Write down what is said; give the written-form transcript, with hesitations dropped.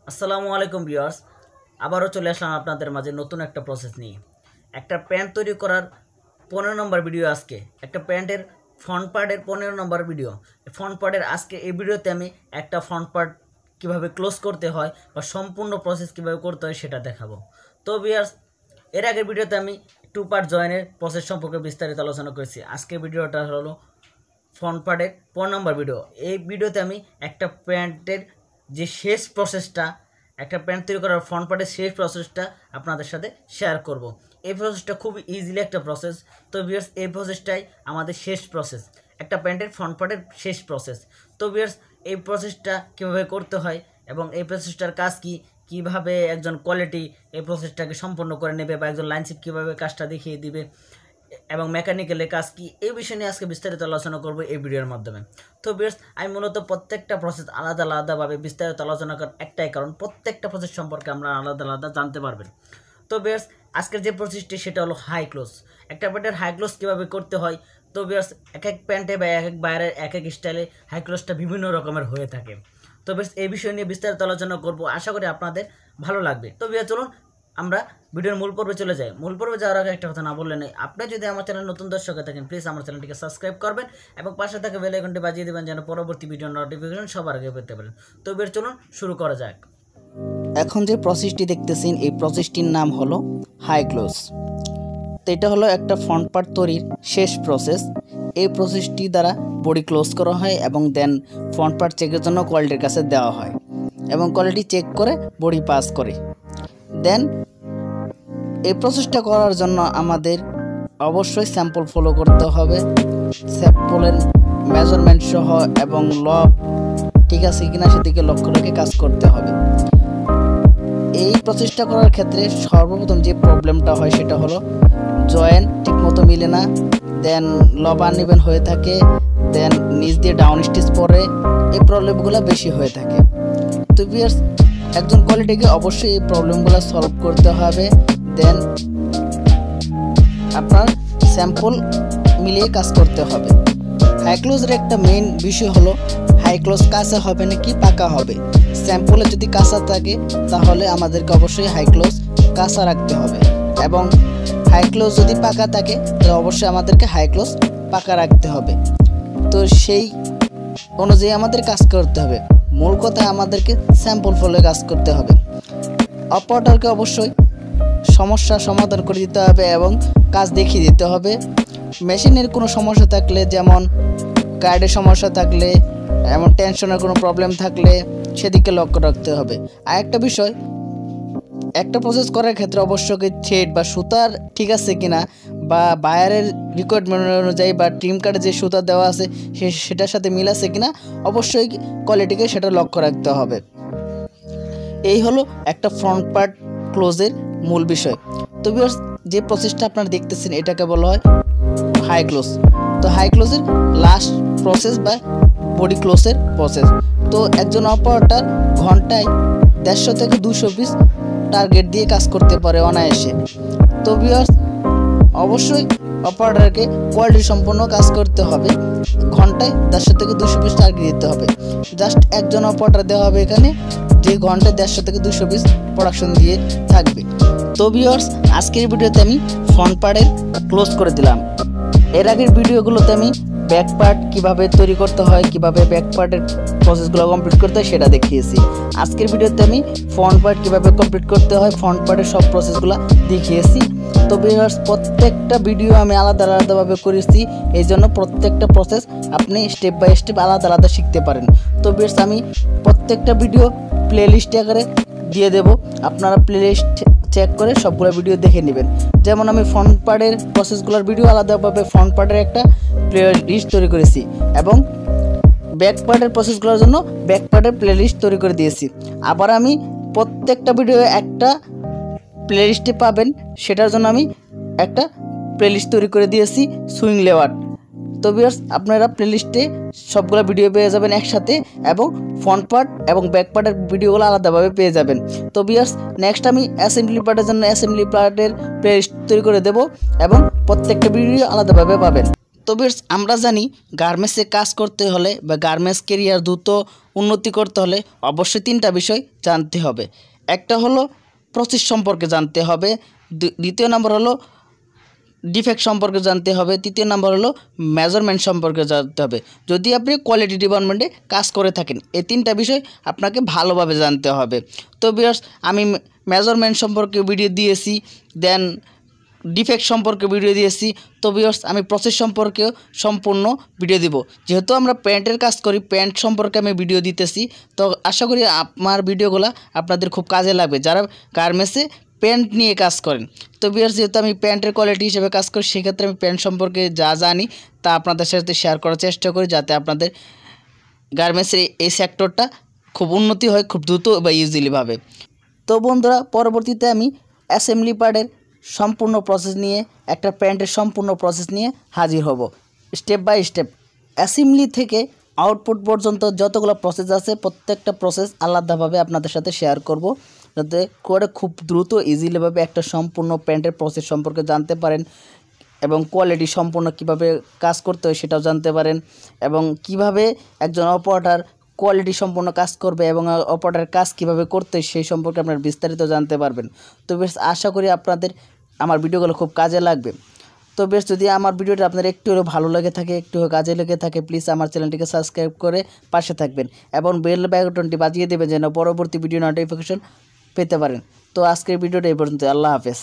আসসালামু আলাইকুম ভিউয়ার্স, আবারও চলে আসলাম আপনাদের মাঝে নতুন একটা প্রসেস নিয়ে। একটা প্যান্ট তৈরি করার 15 নম্বর ভিডিও আজকে। একটা প্যান্টের ফ্রন্ট পার্টের 15 নম্বর ভিডিও। ফ্রন্ট পার্টের আজকে এই ভিডিওতে আমি একটা ফ্রন্ট পার্ট কীভাবে ক্লোজ করতে হয় বা সম্পূর্ণ প্রসেস কীভাবে করতে হয় সেটা দেখাবো। তো ভিউয়ার্স, এর আগের ভিডিওতে আমি 2 পার্ট জয়েনের প্রসেস সম্পর্কে বিস্তারিত আলোচনা করেছি। আজকের ভিডিওটা হলো ফ্রন্ট পার্টের 15 নম্বর ভিডিও। এই ভিডিওতে আমি একটা প্যান্টের যে শেষ প্রসেসটা, একটা প্যান্ট তৈরি করার ফ্রন্ট পার্টের শেষ প্রসেসটা আপনাদের সাথে শেয়ার করব। এই প্রসেসটা খুব ইজিলি একটা প্রসেস। তো ভিউয়ার্স, এই প্রসেসটাই আমাদের শেষ প্রসেস, একটা প্যান্টের ফ্রন্ট পার্টের শেষ প্রসেস। তো ভিউয়ার্স, এই প্রসেসটা কীভাবে করতে হয় এবং এই প্রসেসটার কাজ কি, কীভাবে একজন কোয়ালিটি এই প্রসেসটাকে সম্পন্ন করে নেবে বা একজন লাইনশিপ কীভাবে কাজটা দেখিয়ে দিবে এবং মেকানিক্যালের কাজ কি, এই বিষয় নিয়ে আজকে বিস্তারিত আলোচনা করব এই ভিডিওর মাধ্যমে। তো ভিউয়ার্স, আমি মূলত প্রত্যেকটা প্রসেস আলাদা আলাদাভাবে বিস্তারিত আলোচনা করার একটাই কারণ, প্রত্যেকটা প্রসেস সম্পর্কে আমরা আলাদা আলাদা জানতে পারবেন। তো ভিউয়ার্স, আজকের যে প্রসেসটি সেটা হলো হাই ক্লোজ। একটা প্যান্টের হাই ক্লোজ কীভাবে করতে হয়। তো ভিউয়ার্স, এক এক প্যান্টে বা এক এক বাইরের এক এক স্টাইলে হাই ক্লোজটা বিভিন্ন রকমের হয়ে থাকে। তো ভিউয়ার্স, এই বিষয় নিয়ে বিস্তারিত আলোচনা করব, আশা করি আপনাদের ভালো লাগবে। তো ভিউয়ার্স, চলুন আমরা ভিডিওর মূল পর্বে চলে যাই। মূল পর্বে যাওয়ার আগে একটা কথা না বললে নেই, আপনি যদি আমার চ্যানেল নতুন দর্শক হয়ে থাকেন, প্লিজ আমার চ্যানেলটিকে সাবস্ক্রাইব করবেন এবং পাশে থাকা বেল আইকনটি বাজিয়ে দেবেন যেন পরবর্তী ভিডিওর নোটিফিকেশন সবার আগে পেতে পারেন। তো বের চলুন শুরু করা যাক। এখন যে প্রসেসটি দেখতেছেন এই প্রসেসটির নাম হলো হাই ক্লোজ। তো এটা হলো একটা ফ্রন্ট পার্ট তৈরির শেষ প্রসেস। এই প্রসেসটি দ্বারা বডি ক্লোজ করা হয় এবং দেন ফ্রন্ট পার্ট চেকের জন্য কোয়ালিটির কাছে দেওয়া হয় এবং কোয়ালিটি চেক করে বডি পাস করে। দেন এই প্রসেসটা করার জন্য আমাদের অবশ্যই স্যাম্পল ফলো করতে হবে, স্যাম্পলের মেজারমেন্ট সহ এবং লক ঠিক আছে কিনা সেদিকে লক্ষ্য রেখে কাজ করতে হবে। এই প্রসেসটা করার ক্ষেত্রে সর্বপ্রথম যে প্রবলেমটা হয় সেটা হলো জয়েন্ট ঠিকমতো মিলে না, দেন লব আনইভেন হয়ে থাকে, দেন নিচ দিয়ে ডাউন স্টিচ পরে, এই প্রবলেমগুলো বেশি হয়ে থাকে। তো ভিউয়ার্স, একজন কোয়ালিটিকে অবশ্যই এই প্রবলেমগুলো সলভ করতে হবে। দেন আপনার স্যাম্পল মিলিয়ে কাজ করতে হবে। হাই ক্লোজের একটা মেইন বিষয় হলো হাই ক্লোজ কাঁচা হবে নাকি পাকা হবে। স্যাম্পলে যদি কাঁচা থাকে তাহলে আমাদেরকে অবশ্যই হাই ক্লোজ কাঁচা রাখতে হবে এবং হাই ক্লোজ যদি পাকা থাকে তাহলে অবশ্যই আমাদেরকে হাই ক্লোজ পাকা রাখতে হবে। তো সেই অনুযায়ী আমাদের কাজ করতে হবে। মূল কথা আমাদেরকে স্যাম্পল ফলো কাজ করতে হবে। অপারেটরকে অবশ্যই সমস্যার সমাধান করে দিতে হবে এবং কাজ দেখিয়ে দিতে হবে। মেশিনের কোনো সমস্যা থাকলে, যেমন গাইডের সমস্যা থাকলে, এমন টেনশনের কোনো প্রবলেম থাকলে সেদিকে লক্ষ্য রাখতে হবে। আর একটা বিষয়, একটা প্রসেস করার ক্ষেত্রে অবশ্যই থ্রেড বা সুতার ঠিক আছে কিনা বা বায়ারের রিকোয়ারমেন্ট অনুযায়ী বা ট্রিম কার্ডে যে সুতা দেওয়া আছে সেটার সাথে মিল আছে কিনা অবশ্যই কোয়ালিটিকে সেটা লক্ষ্য রাখতে হবে। এই হলো একটা ফ্রন্ট পার্ট ক্লোজের মূল বিষয়। তো ভিউয়ার্স, যে প্রসেসটা আপনারা দেখতেছেন এটাকে বলা হয় হাই ক্লোজ। তো হাই ক্লোজের লাস্ট প্রসেস বা বডি ক্লোজের প্রসেস। তো একজন অপারেটর ঘন্টায় 150 থেকে 200 পিস টার্গেট দিয়ে কাজ করতে পারে অনায়াসে। তো ভিউয়ার্স, অবশ্যই অপারেটরকে কোয়ালিটি সম্পন্ন কাজ করতে হবে। ঘন্টায় 150 থেকে 200 পিস টার্গেট দিতে হবে। জাস্ট একজন অপারেটর দেওয়া হবে এখানে, যে ঘন্টায় 150 থেকে 200 পিস প্রোডাকশন দিয়ে থাকবে। তো ভিউয়ার্স, আজকের ভিডিওতে আমি ফ্রন্ট পার্টের ক্লোজ করে দিলাম। এর আগের ভিডিওগুলোতে আমি ব্যাক পার্ট কীভাবে তৈরি করতে হয়, কীভাবে ব্যাক পার্টের প্রসেসগুলো কমপ্লিট করতে হয় সেটা দেখিয়েছি। আজকের ভিডিওতে আমি ফ্রন্ট পার্ট কীভাবে কমপ্লিট করতে হয়, ফ্রন্ট পার্টের সব প্রসেসগুলো দেখিয়েছি। তো ভিউয়ার্স, প্রত্যেকটা ভিডিও আমি আলাদা আলাদাভাবে করেছি, এই জন্য প্রত্যেকটা প্রসেস আপনি স্টেপ বাই স্টেপ আলাদা আলাদা শিখতে পারেন। তো ভিউয়ার্স, আমি প্রত্যেকটা ভিডিও প্লে লিস্ট আকারে দিয়ে দেব, আপনারা প্লে লিস্ট চেক করে সবগুলো ভিডিও দেখে নেবেন। যেমন আমি ফ্রন্ট পার্টের প্রসেসগুলোর ভিডিও আলাদাভাবে ফ্রন্ট পার্টের একটা প্লে লিস্ট তৈরি করেছি এবং ব্যাক পার্টের প্রসেসগুলোর জন্য ব্যাক পার্টের প্লে লিস্ট তৈরি করে দিয়েছি। আবার আমি প্রত্যেকটা ভিডিও একটা প্লে লিস্টে পাবেন, সেটার জন্য আমি একটা প্লে লিস্ট তৈরি করে দিয়েছি সুইং লেওয়ার। তো ভিউয়ার্স, আপনারা প্লে লিস্টে সবগুলো ভিডিও পেয়ে যাবেন একসাথে এবং ফ্রন্ট পার্ট এবং ব্যাক পার্টের ভিডিওগুলো আলাদাভাবে পেয়ে যাবেন। তো ভিউয়ার্স, নেক্সট আমি অ্যাসেম্বলি পার্টের জন্য অ্যাসেম্বলি পার্টের প্লে লিস্ট তৈরি করে দেব এবং প্রত্যেকটা ভিডিও আলাদাভাবে পাবেন। তবে আমরা জানি গার্মেন্টসে কাজ করতে হলে বা গার্মেন্টস কেরিয়ার দ্রুত উন্নতি করতে হলে অবশ্যই 3টা বিষয় জানতে হবে। একটা হলো প্রসেস সম্পর্কে জানতে হবে, দ্বিতীয় নম্বর হলো ডিফেক্ট সম্পর্কে জানতে হবে, তৃতীয় নম্বর হলো মেজারমেন্ট সম্পর্কে জানতে হবে। যদি আপনি কোয়ালিটি ডিপার্টমেন্টে কাজ করে থাকেন, এই 3টা বিষয় আপনাকে ভালোভাবে জানতে হবে। তো ভিউয়ার্স, আমি মেজারমেন্ট সম্পর্কে ভিডিও দিয়েছি, দেন ডিফেক্ট সম্পর্কে ভিডিও দিয়েছি। তো ভিউয়ার্স, আমি প্রসেস সম্পর্কেও সম্পূর্ণ ভিডিও দিব। যেহেতু আমরা প্যান্টের কাজ করি, প্যান্ট সম্পর্কে আমি ভিডিও দিতেছি। তো আশা করি আমার ভিডিওগুলো আপনাদের খুব কাজে লাগবে যারা গার্মেন্টসে প্যান্ট নিয়ে কাজ করেন। তো ভিউয়ার্স, যেহেতু আমি প্যান্টের কোয়ালিটি হিসেবে কাজ করি, সেক্ষেত্রে আমি প্যান্ট সম্পর্কে যা জানি তা আপনাদের সাথে শেয়ার করার চেষ্টা করি, যাতে আপনাদের গার্মেন্টসের এই সেক্টরটা খুব উন্নতি হয় খুব দ্রুত বা ইজিলিভাবে। তো বন্ধুরা, পরবর্তীতে আমি অ্যাসেম্বলি পার্টের সম্পূর্ণ প্রসেস নিয়ে, একটা প্যান্টের সম্পূর্ণ প্রসেস নিয়ে হাজির হব স্টেপ বাই স্টেপ। অ্যাসেম্বলি থেকে আউটপুট পর্যন্ত যতগুলো প্রসেস আছে প্রত্যেকটা প্রসেস আলাদাভাবে আপনাদের সাথে শেয়ার করব, যাতে করে খুব দ্রুত ইজিলিভাবে একটা সম্পূর্ণ প্যান্টের প্রসেস সম্পর্কে জানতে পারেন এবং কোয়ালিটি সম্পূর্ণ কিভাবে কাজ করতে হয় সেটাও জানতে পারেন, এবং কিভাবে একজন অপারেটর কোয়ালিটি সম্পূর্ণ কাজ করবে এবং অপারেটরের কাজ কিভাবে করতে হয় সেই সম্পর্কে আপনারা বিস্তারিত জানতে পারবেন। তো বেশ আশা করি আপনাদের আমার ভিডিওগুলো খুব কাজে লাগবে। তো বেশ, যদি আমার ভিডিওটা আপনার একটু হলেও ভালো লেগে থাকে, একটু কাজে লেগে থাকে, প্লিজ আমার চ্যানেলটিকে সাবস্ক্রাইব করে পাশে থাকবেন এবং বেল বাটনটি বাজিয়ে দেবেন যেন পরবর্তী ভিডিও নোটিফিকেশন পেতে পারেন। তো আজকের ভিডিওটা এই পর্যন্ত। আল্লাহ হাফেজ।